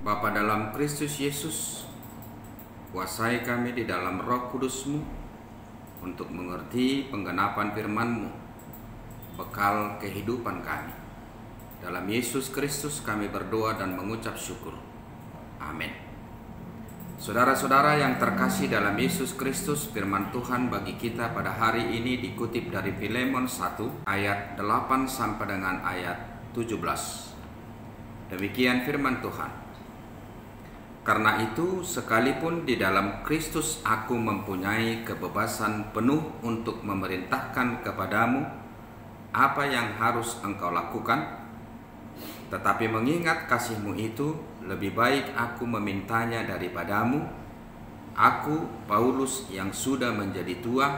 Bapa dalam Kristus Yesus, kuasai kami di dalam Roh Kudus-Mu untuk mengerti penggenapan firman-Mu, bekal kehidupan kami. Dalam Yesus Kristus kami berdoa dan mengucap syukur. Amin. Saudara-saudara yang terkasih dalam Yesus Kristus, firman Tuhan bagi kita pada hari ini dikutip dari Filemon 1 ayat 8 sampai dengan ayat 17. Demikian firman Tuhan. Karena itu, sekalipun di dalam Kristus aku mempunyai kebebasan penuh untuk memerintahkan kepadamu apa yang harus engkau lakukan, tetapi mengingat kasih-Mu itu, lebih baik aku memintanya daripadamu, aku, Paulus yang sudah menjadi tua,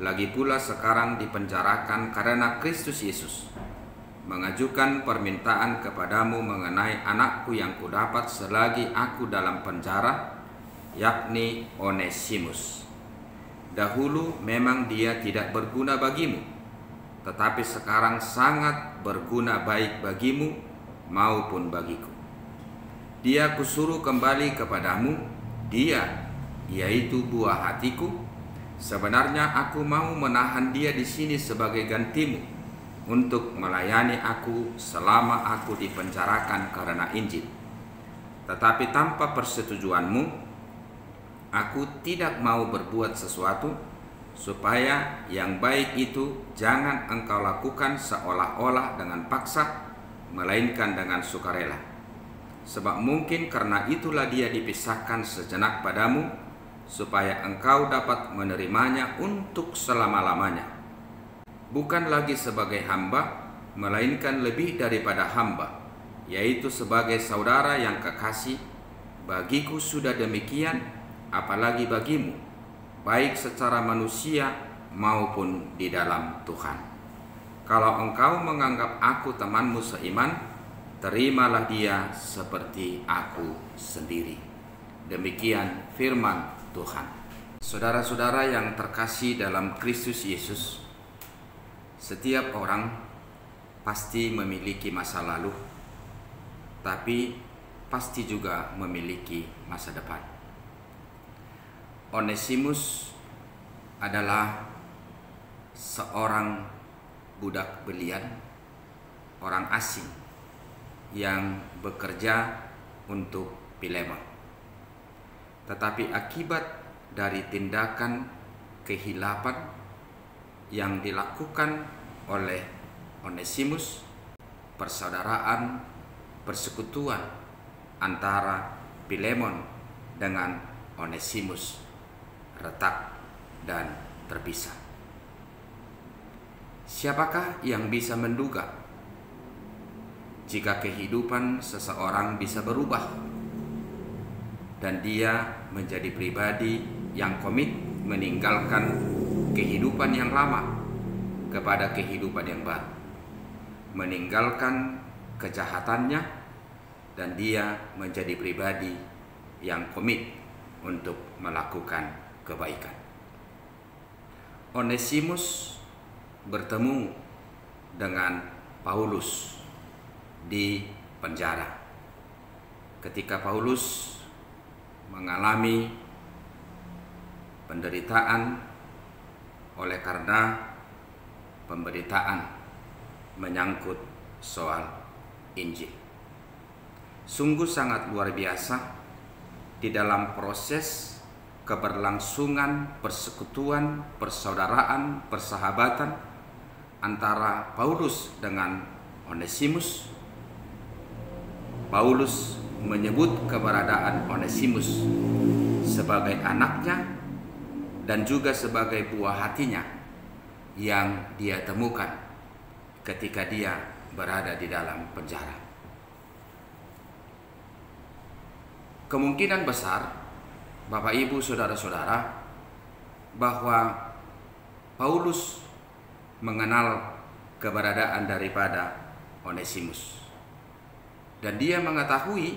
lagi pula sekarang dipenjarakan karena Kristus Yesus, mengajukan permintaan kepadamu mengenai anakku yang kudapat selagi aku dalam penjara, yakni Onesimus. Dahulu memang dia tidak berguna bagimu, tetapi sekarang sangat berguna baik bagimu maupun bagiku. Dia kusuruh kembali kepadamu, dia, yaitu buah hatiku. Sebenarnya aku mau menahan dia di sini sebagai gantimu, untuk melayani aku selama aku dipenjarakan karena Injil. Tetapi tanpa persetujuanmu, aku tidak mau berbuat sesuatu supaya yang baik itu jangan engkau lakukan seolah-olah dengan paksa, melainkan dengan sukarela. Sebab mungkin karena itulah dia dipisahkan sejenak padamu, supaya engkau dapat menerimanya untuk selama-lamanya. Bukan lagi sebagai hamba, melainkan lebih daripada hamba, yaitu sebagai saudara yang kekasih. Bagiku sudah demikian, apalagi bagimu, baik secara manusia maupun di dalam Tuhan. Kalau engkau menganggap aku temanmu seiman, terimalah dia seperti aku sendiri. Demikian firman Tuhan. Saudara-saudara yang terkasih dalam Kristus Yesus, setiap orang pasti memiliki masa lalu, tapi pasti juga memiliki masa depan. Onesimus adalah seorang budak belian, orang asing yang bekerja untuk Filemon. Tetapi akibat dari tindakan kehilapan yang dilakukan oleh Onesimus, persaudaraan, persekutuan antara Filemon dengan Onesimus retak dan terpisah. Siapakah yang bisa menduga jika kehidupan seseorang bisa berubah dan dia menjadi pribadi yang komit meninggalkan kehidupan yang lama kepada kehidupan yang baru, meninggalkan kejahatannya, dan dia menjadi pribadi yang komit untuk melakukan kebaikan. Onesimus bertemu dengan Paulus di penjara. Ketika Paulus mengalami penderitaan oleh karena pemberitaan menyangkut soal Injil. Sungguh sangat luar biasa di dalam proses keberlangsungan persekutuan, persaudaraan, persahabatan antara Paulus dengan Onesimus. Paulus menyebut keberadaan Onesimus sebagai anaknya dan juga sebagai buah hatinya yang dia temukan ketika dia berada di dalam penjara. Kemungkinan besar, Bapak Ibu Saudara-saudara, bahwa Paulus mengenal keberadaan daripada Onesimus, dan dia mengetahui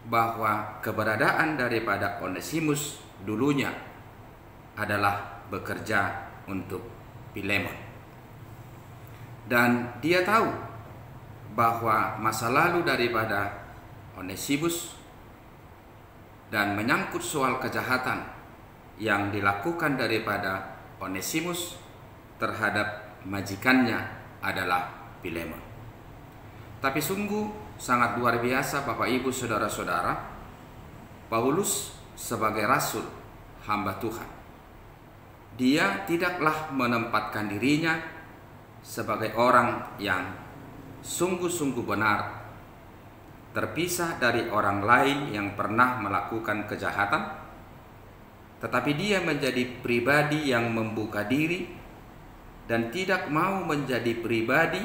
bahwa keberadaan daripada Onesimus dulunya adalah bekerja untuk Filemon. Dan dia tahu bahwa masa lalu daripada Onesimus dan menyangkut soal kejahatan yang dilakukan daripada Onesimus terhadap majikannya adalah Filemon. Tapi sungguh sangat luar biasa Bapak Ibu Saudara-saudara, Paulus sebagai rasul hamba Tuhan, dia tidaklah menempatkan dirinya sebagai orang yang sungguh-sungguh benar, terpisah dari orang lain yang pernah melakukan kejahatan, tetapi dia menjadi pribadi yang membuka diri dan tidak mau menjadi pribadi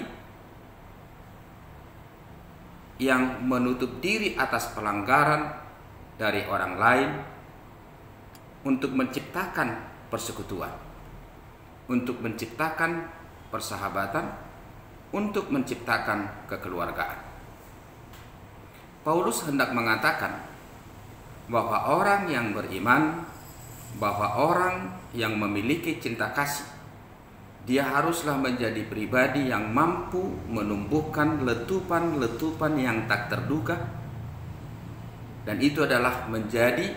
yang menutup diri atas pelanggaran dari orang lain untuk menciptakan persekutuan, untuk menciptakan persahabatan, untuk menciptakan kekeluargaan. Paulus hendak mengatakan bahwa orang yang beriman, bahwa orang yang memiliki cinta kasih, dia haruslah menjadi pribadi yang mampu menumbuhkan letupan-letupan yang tak terduga, dan itu adalah menjadi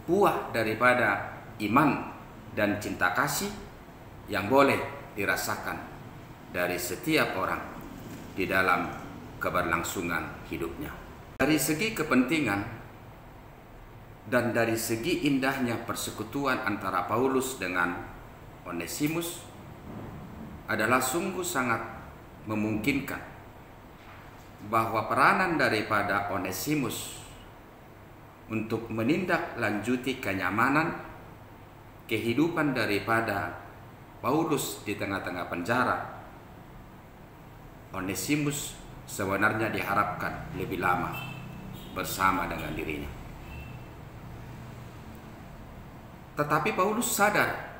buah daripada iman dan cinta kasih yang boleh dirasakan dari setiap orang di dalam keberlangsungan hidupnya. Dari segi kepentingan dan dari segi indahnya persekutuan antara Paulus dengan Onesimus adalah sungguh sangat memungkinkan bahwa peranan daripada Onesimus untuk menindaklanjuti kenyamanan kehidupan daripada Paulus di tengah-tengah penjara, Onesimus sebenarnya diharapkan lebih lama bersama dengan dirinya. Tetapi Paulus sadar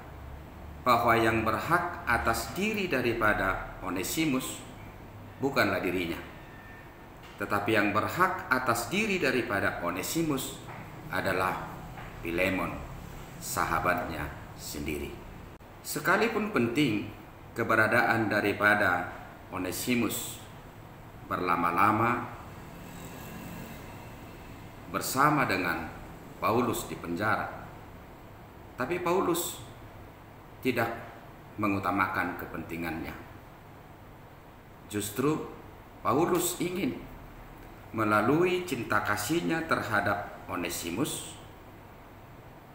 bahwa yang berhak atas diri daripada Onesimus bukanlah dirinya, tetapi yang berhak atas diri daripada Onesimus adalah Filemon, sahabatnya sendiri. Sekalipun penting keberadaan daripada Onesimus berlama-lama bersama dengan Paulus di penjara, tapi Paulus tidak mengutamakan kepentingannya. Justru Paulus ingin melalui cinta kasihnya terhadap Onesimus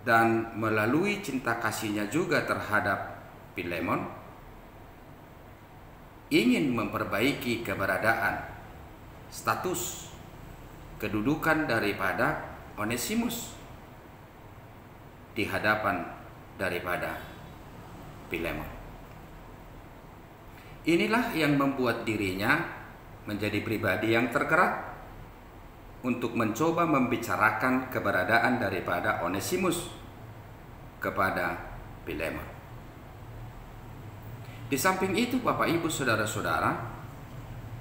dan melalui cinta kasihnya juga terhadap Filemon, ingin memperbaiki keberadaan, status, kedudukan daripada Onesimus di hadapan daripada Filemon. Inilah yang membuat dirinya menjadi pribadi yang tergerak untuk mencoba membicarakan keberadaan daripada Onesimus kepada Filemon. Di samping itu, Bapak Ibu Saudara-saudara,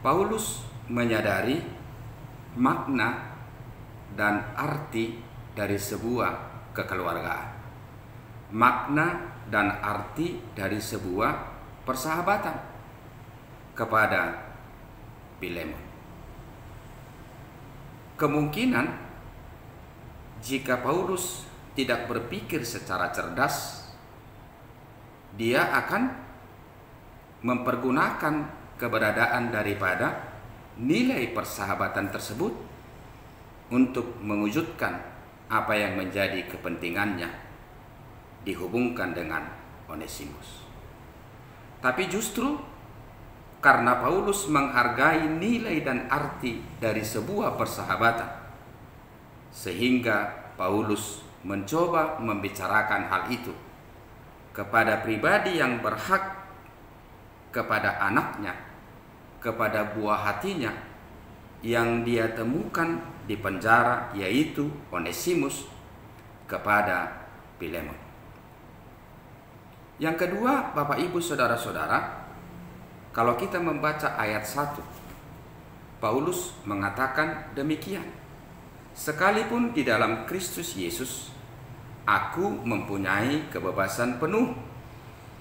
Paulus menyadari makna dan arti dari sebuah kekeluargaan, makna dan arti dari sebuah persahabatan kepada Filemon. Kemungkinan jika Paulus tidak berpikir secara cerdas, dia akan mempergunakan keberadaan daripada nilai persahabatan tersebut untuk mewujudkan apa yang menjadi kepentingannya dihubungkan dengan Onesimus. Tapi justru karena Paulus menghargai nilai dan arti dari sebuah persahabatan, sehingga Paulus mencoba membicarakan hal itu kepada pribadi yang berhak, kepada anaknya, kepada buah hatinya yang dia temukan di penjara, yaitu Onesimus, kepada Filemon. Yang kedua, Bapak Ibu Saudara-saudara, kalau kita membaca ayat 1, Paulus mengatakan demikian: sekalipun di dalam Kristus Yesus, aku mempunyai kebebasan penuh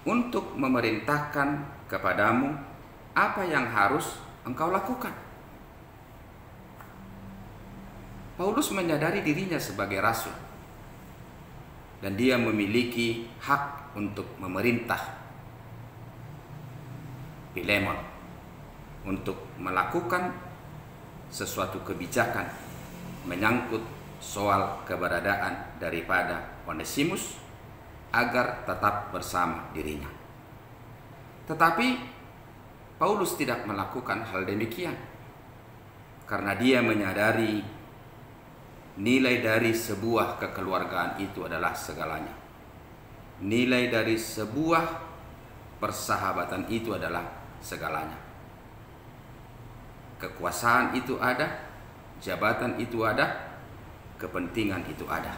untuk memerintahkan kepadamu apa yang harus engkau lakukan. Paulus menyadari dirinya sebagai rasul dan dia memiliki hak untuk memerintah Filemon untuk melakukan sesuatu kebijakan menyangkut soal keberadaan daripada Onesimus agar tetap bersama dirinya. Tetapi Paulus tidak melakukan hal demikian karena dia menyadari nilai dari sebuah kekeluargaan itu adalah segalanya. Nilai dari sebuah persahabatan itu adalah segalanya. Kekuasaan itu ada, jabatan itu ada, kepentingan itu ada.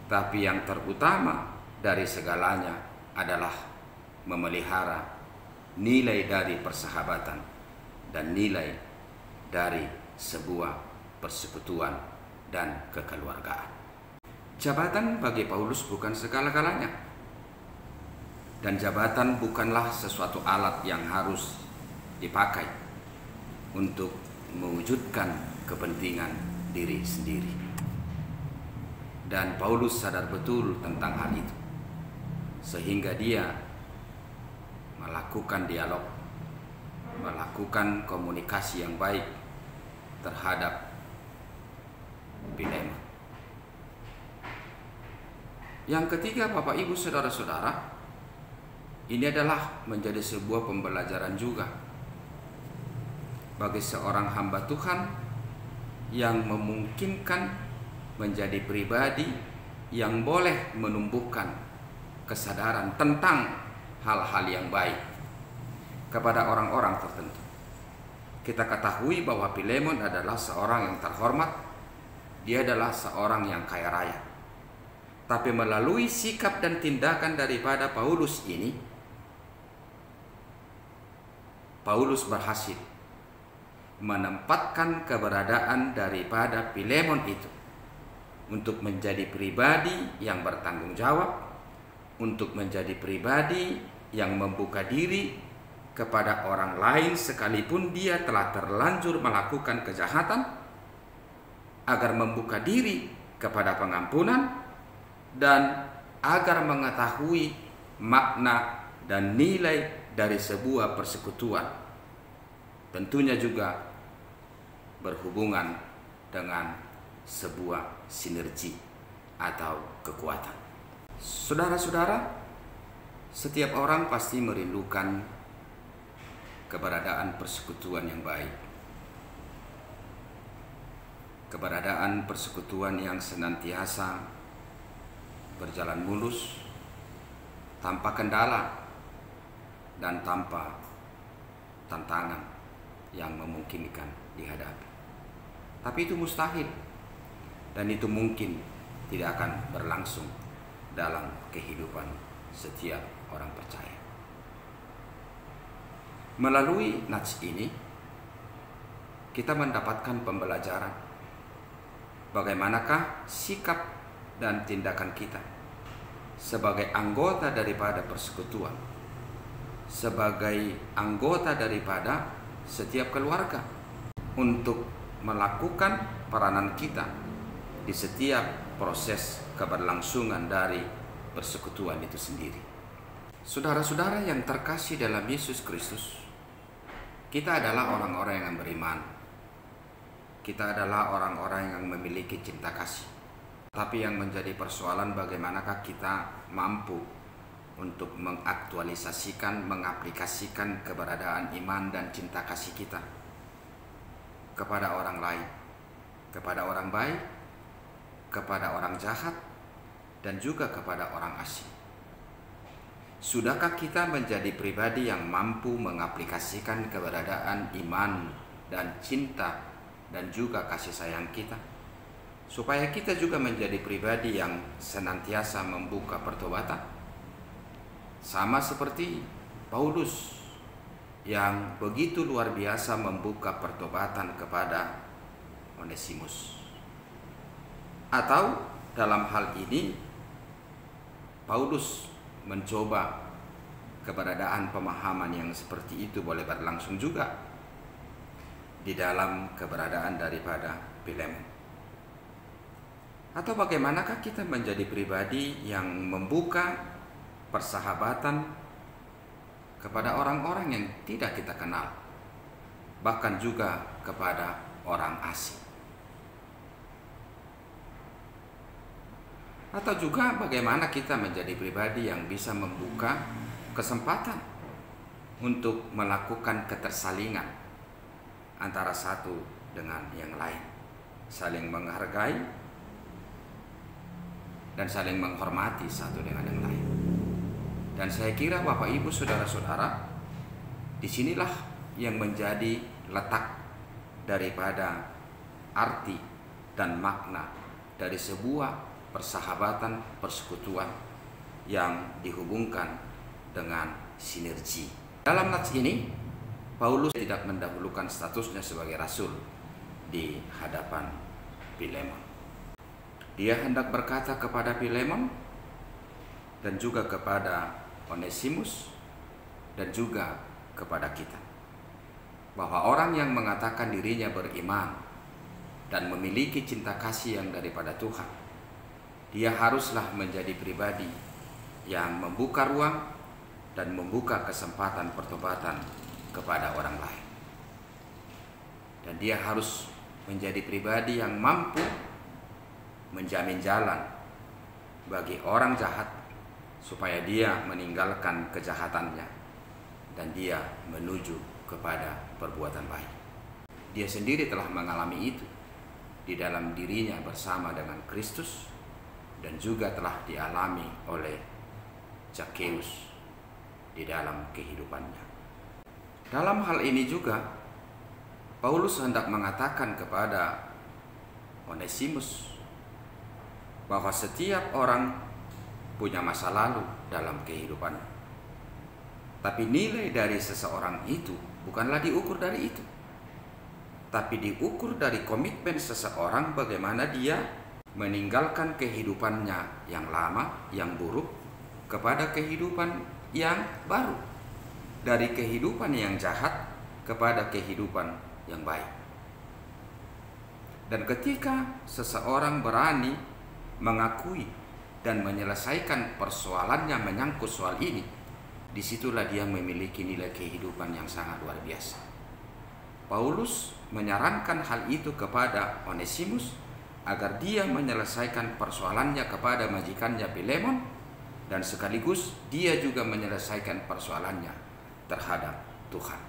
Tapi yang terutama dari segalanya adalah memelihara nilai dari persahabatan dan nilai dari sebuah persekutuan dan kekeluargaan. Jabatan bagi Paulus bukan segala-galanya. Dan jabatan bukanlah sesuatu alat yang harus dipakai untuk mewujudkan kepentingan diri sendiri. Dan Paulus sadar betul tentang hal itu, sehingga dia melakukan dialog, melakukan komunikasi yang baik terhadap Filemon. Yang ketiga, Bapak Ibu Saudara-saudara, ini adalah menjadi sebuah pembelajaran juga bagi seorang hamba Tuhan yang memungkinkan menjadi pribadi yang boleh menumbuhkan kesadaran tentang hal-hal yang baik kepada orang-orang tertentu. Kita ketahui bahwa Filemon adalah seorang yang terhormat, dia adalah seorang yang kaya raya. Tapi melalui sikap dan tindakan daripada Paulus ini, Paulus berhasil menempatkan keberadaan daripada Filemon itu untuk menjadi pribadi yang bertanggung jawab, untuk menjadi pribadi yang membuka diri kepada orang lain sekalipun dia telah terlanjur melakukan kejahatan, agar membuka diri kepada pengampunan dan agar mengetahui makna dan nilai dari sebuah persekutuan. Tentunya juga berhubungan dengan sebuah sinergi atau kekuatan. Saudara-saudara, setiap orang pasti merindukan keberadaan persekutuan yang baik, keberadaan persekutuan yang senantiasa berjalan mulus, tanpa kendala dan tanpa tantangan yang memungkinkan dihadapi. Tapi itu mustahil, dan itu mungkin tidak akan berlangsung dalam kehidupan setiap orang percaya. Melalui nats ini, kita mendapatkan pembelajaran bagaimanakah sikap dan tindakan kita sebagai anggota daripada persekutuan, sebagai anggota daripada setiap keluarga, untuk melakukan peranan kita di setiap proses keberlangsungan dari persekutuan itu sendiri. Saudara-saudara yang terkasih dalam Yesus Kristus, kita adalah orang-orang yang beriman. Kita adalah orang-orang yang memiliki cinta kasih. Tapi yang menjadi persoalan bagaimanakah kita mampu untuk mengaktualisasikan, mengaplikasikan keberadaan iman dan cinta kasih kita kepada orang lain, kepada orang baik, kepada orang jahat, dan juga kepada orang asing. Sudahkah kita menjadi pribadi yang mampu mengaplikasikan keberadaan iman dan cinta dan juga kasih sayang kita, supaya kita juga menjadi pribadi yang senantiasa membuka pertobatan, sama seperti Paulus yang begitu luar biasa membuka pertobatan kepada Onesimus? Atau dalam hal ini Paulus mencoba keberadaan pemahaman yang seperti itu boleh berlangsung juga di dalam keberadaan daripada Filemon? Atau bagaimanakah kita menjadi pribadi yang membuka persahabatan kepada orang-orang yang tidak kita kenal, bahkan juga kepada orang asing? Atau juga bagaimana kita menjadi pribadi yang bisa membuka kesempatan untuk melakukan ketersalingan antara satu dengan yang lain, saling menghargai dan saling menghormati satu dengan yang lain. Dan saya kira Bapak Ibu saudara-saudara, disinilah yang menjadi letak daripada arti dan makna dari sebuah persahabatan, persekutuan yang dihubungkan dengan sinergi. Dalam nats ini, Paulus tidak mendahulukan statusnya sebagai rasul di hadapan Filemon. Dia hendak berkata kepada Filemon dan juga kepada Onesimus dan juga kepada kita, bahwa orang yang mengatakan dirinya beriman dan memiliki cinta kasih yang daripada Tuhan, dia haruslah menjadi pribadi yang membuka ruang dan membuka kesempatan pertobatan kepada orang lain. Dan dia harus menjadi pribadi yang mampu menjamin jalan bagi orang jahat supaya dia meninggalkan kejahatannya dan dia menuju kepada perbuatan baik. Dia sendiri telah mengalami itu di dalam dirinya bersama dengan Kristus, dan juga telah dialami oleh Zakheus di dalam kehidupannya. Dalam hal ini juga Paulus hendak mengatakan kepada Onesimus bahwa setiap orang punya masa lalu dalam kehidupan, tapi nilai dari seseorang itu bukanlah diukur dari itu, tapi diukur dari komitmen seseorang bagaimana dia meninggalkan kehidupannya yang lama, yang buruk, kepada kehidupan yang baru, dari kehidupan yang jahat kepada kehidupan yang baik. Dan ketika seseorang berani mengakui dan menyelesaikan persoalannya menyangkut soal ini, disitulah dia memiliki nilai kehidupan yang sangat luar biasa. Paulus menyarankan hal itu kepada Onesimus agar dia menyelesaikan persoalannya kepada majikannya Filemon, dan sekaligus dia juga menyelesaikan persoalannya terhadap Tuhan.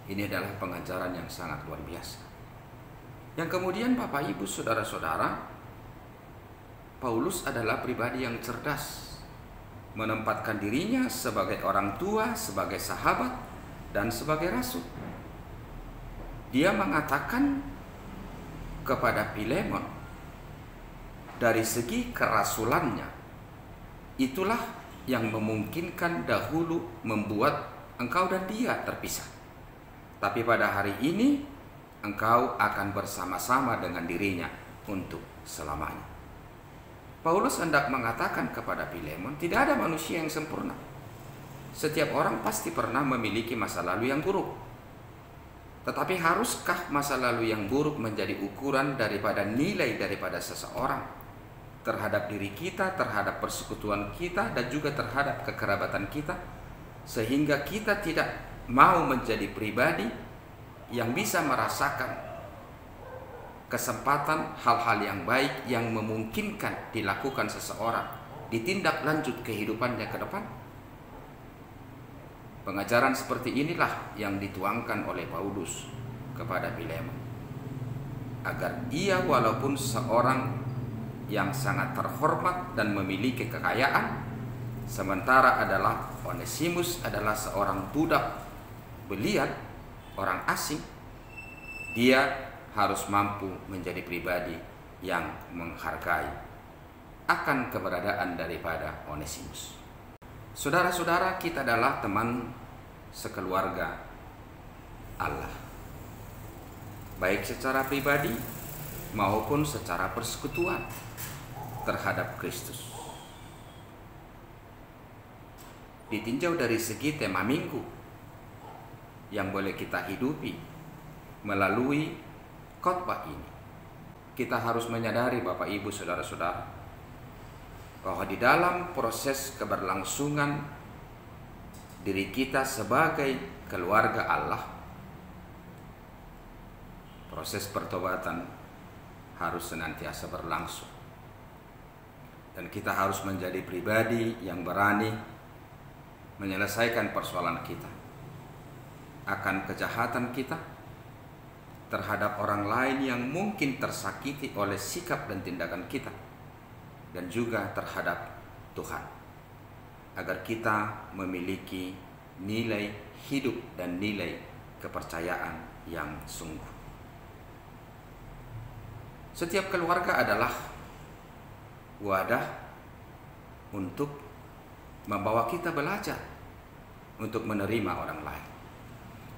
Ini adalah pengajaran yang sangat luar biasa. Yang kemudian Bapak Ibu saudara-saudara, Paulus adalah pribadi yang cerdas, menempatkan dirinya sebagai orang tua, sebagai sahabat, dan sebagai rasul. Dia mengatakan kepada Filemon, dari segi kerasulannya, itulah yang memungkinkan dahulu membuat engkau dan dia terpisah. Tapi pada hari ini engkau akan bersama-sama dengan dirinya untuk selamanya. Paulus hendak mengatakan kepada Filemon, tidak ada manusia yang sempurna. Setiap orang pasti pernah memiliki masa lalu yang buruk. Tetapi haruskah masa lalu yang buruk menjadi ukuran daripada nilai daripada seseorang terhadap diri kita, terhadap persekutuan kita, dan juga terhadap kekerabatan kita, sehingga kita tidak mau menjadi pribadi yang bisa merasakan kesempatan hal-hal yang baik yang memungkinkan dilakukan seseorang ditindak lanjut kehidupannya ke depan? Pengajaran seperti inilah yang dituangkan oleh Paulus kepada Filemon, agar ia walaupun seorang yang sangat terhormat dan memiliki kekayaan, sementara adalah Onesimus adalah seorang budak belian, orang asing, dia harus mampu menjadi pribadi yang menghargai akan keberadaan daripada Onesimus. Saudara-saudara, kita adalah teman sekeluarga Allah, baik secara pribadi maupun secara persekutuan terhadap Kristus. Ditinjau dari segi tema minggu yang boleh kita hidupi melalui khotbah ini, kita harus menyadari Bapak Ibu Saudara-saudara bahwa di dalam proses keberlangsungan diri kita sebagai keluarga Allah, proses pertobatan harus senantiasa berlangsung. Dan kita harus menjadi pribadi yang berani menyelesaikan persoalan kita akan kejahatan kita terhadap orang lain yang mungkin tersakiti oleh sikap dan tindakan kita, dan juga terhadap Tuhan, agar kita memiliki nilai hidup dan nilai kepercayaan yang sungguh. Setiap keluarga adalah wadah untuk membawa kita belajar untuk menerima orang lain,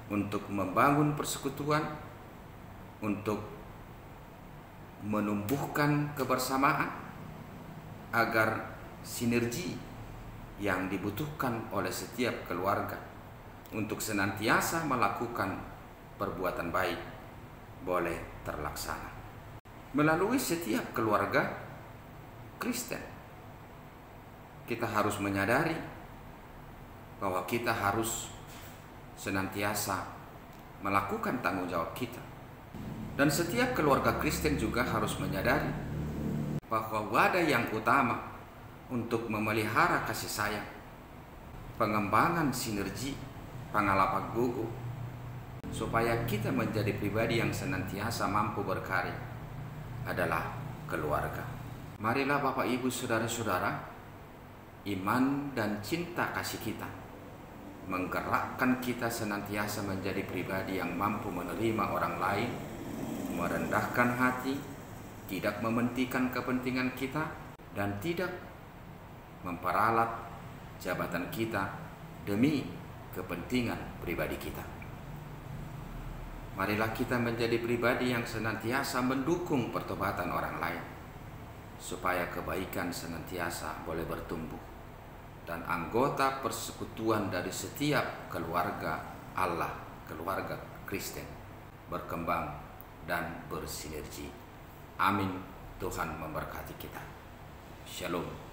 untuk membangun persekutuan, untuk menumbuhkan kebersamaan, agar sinergi yang dibutuhkan oleh setiap keluarga untuk senantiasa melakukan perbuatan baik boleh terlaksana. Melalui setiap keluarga Kristen, kita harus menyadari bahwa kita harus senantiasa melakukan tanggung jawab kita. Dan setiap keluarga Kristen juga harus menyadari bahwa wadah yang utama untuk memelihara kasih sayang, pengembangan sinergi, pangalapak gugu, supaya kita menjadi pribadi yang senantiasa mampu berkarya adalah keluarga. Marilah Bapak Ibu Saudara-saudara, iman dan cinta kasih kita menggerakkan kita senantiasa menjadi pribadi yang mampu menerima orang lain, merendahkan hati, tidak mementingkan kepentingan kita, dan tidak memperalat jabatan kita demi kepentingan pribadi kita. Marilah kita menjadi pribadi yang senantiasa mendukung pertobatan orang lain, supaya kebaikan senantiasa boleh bertumbuh dan anggota persekutuan dari setiap keluarga Allah, keluarga Kristen, berkembang dan bersinergi. Amin. Tuhan memberkati kita. Shalom.